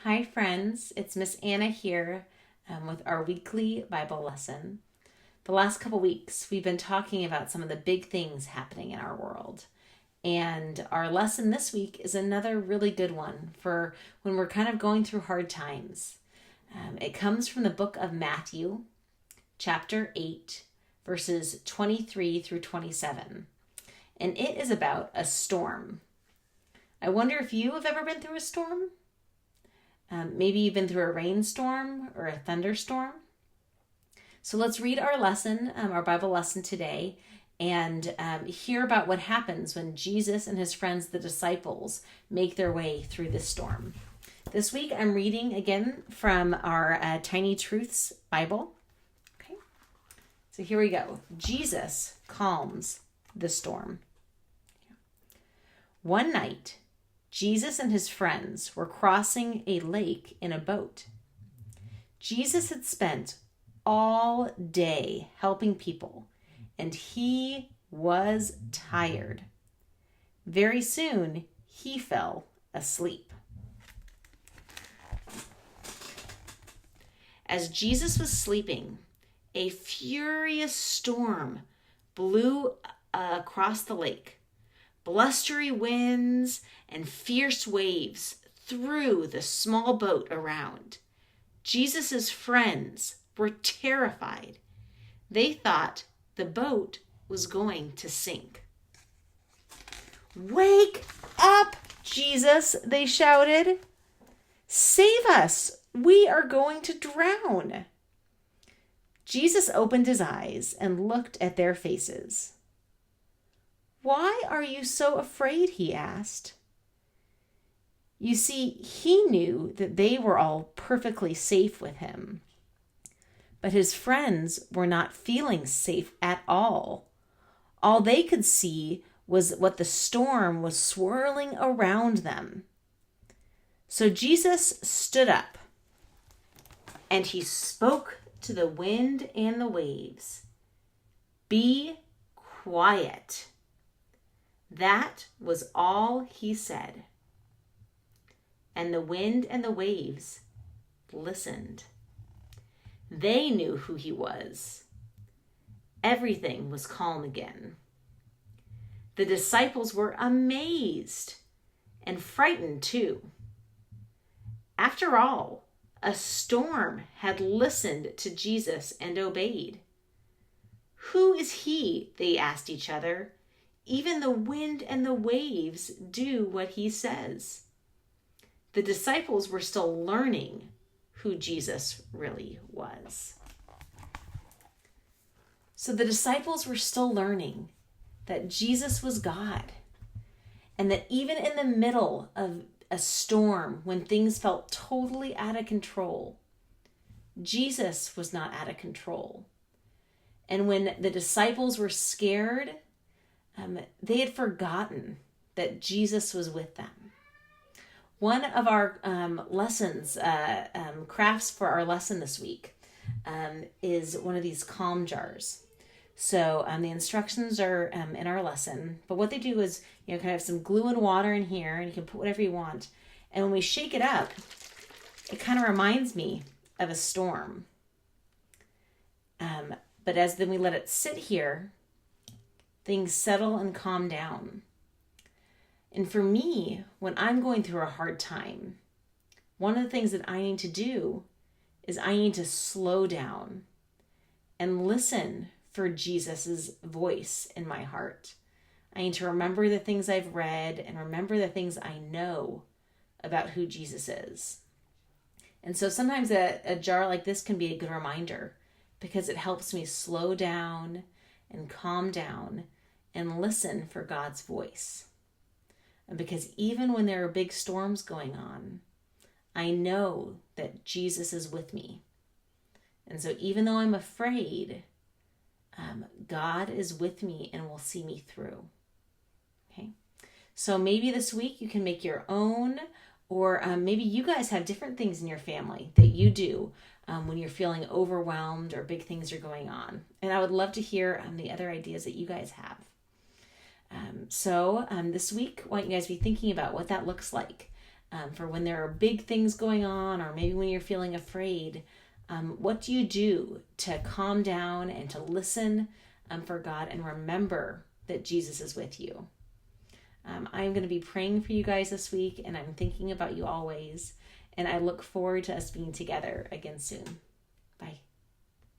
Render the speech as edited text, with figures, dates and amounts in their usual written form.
Hi, friends. It's Miss Anna here with our weekly Bible lesson. The last couple weeks, we've been talking about some of the big things happening in our world. And our lesson this week is another really good one for when we're kind of going through hard times. It comes from the book of Matthew, chapter 8, verses 23 through 27. And it is about a storm. I wonder if you have ever been through a storm? Maybe you've been through a rainstorm or a thunderstorm. So let's read our lesson, our Bible lesson today, and hear about what happens when Jesus and his friends, the disciples, make their way through this storm. This week I'm reading again from our Tiny Truths Bible. Okay, so here we go. Jesus calms the storm. One night, Jesus and his friends were crossing a lake in a boat. Jesus had spent all day helping people, and he was tired. Very soon, he fell asleep. As Jesus was sleeping, a furious storm blew across the lake. Blustery winds and fierce waves threw the small boat around. Jesus' friends were terrified. They thought the boat was going to sink. "Wake up, Jesus," they shouted. "Save us! We are going to drown." Jesus opened his eyes and looked at their faces. "Why are you so afraid?" he asked. You see, he knew that they were all perfectly safe with him. But his friends were not feeling safe at all. All they could see was what the storm was swirling around them. So Jesus stood up and he spoke to the wind and the waves. "Be quiet." That was all he said. And the wind and the waves listened. They knew who he was. Everything was calm again. The disciples were amazed and frightened too. After all, a storm had listened to Jesus and obeyed. "Who is he?" they asked each other. "Even the wind and the waves do what he says." The disciples were still learning who Jesus really was. So the disciples were still learning that Jesus was God, and that even in the middle of a storm, when things felt totally out of control, Jesus was not out of control. And when the disciples were scared, they had forgotten that Jesus was with them. One of our lessons, crafts for our lesson this week, is one of these calm jars. So the instructions are in our lesson, but what they do is, kind of have some glue and water in here, and you can put whatever you want. And when we shake it up, it kind of reminds me of a storm. But as then we let it sit here, things settle and calm down. And for me, when I'm going through a hard time, one of the things that I need to do is I need to slow down and listen for Jesus's voice in my heart. I need to remember the things I've read and remember the things I know about who Jesus is. And so sometimes a jar like this can be a good reminder, because it helps me slow down and calm down and listen for God's voice. And because even when there are big storms going on, I know that Jesus is with me. And so even though I'm afraid, God is with me and will see me through. Okay. So maybe this week you can make your own, or maybe you guys have different things in your family that you do when you're feeling overwhelmed or big things are going on. And I would love to hear the other ideas that you guys have. So this week, I want you guys to be thinking about what that looks like. for when there are big things going on, or maybe when you're feeling afraid. What do you do to calm down and to listen for God and remember that Jesus is with you? I'm going to be praying for you guys this week, and I'm thinking about you always. And I look forward to us being together again soon. Bye.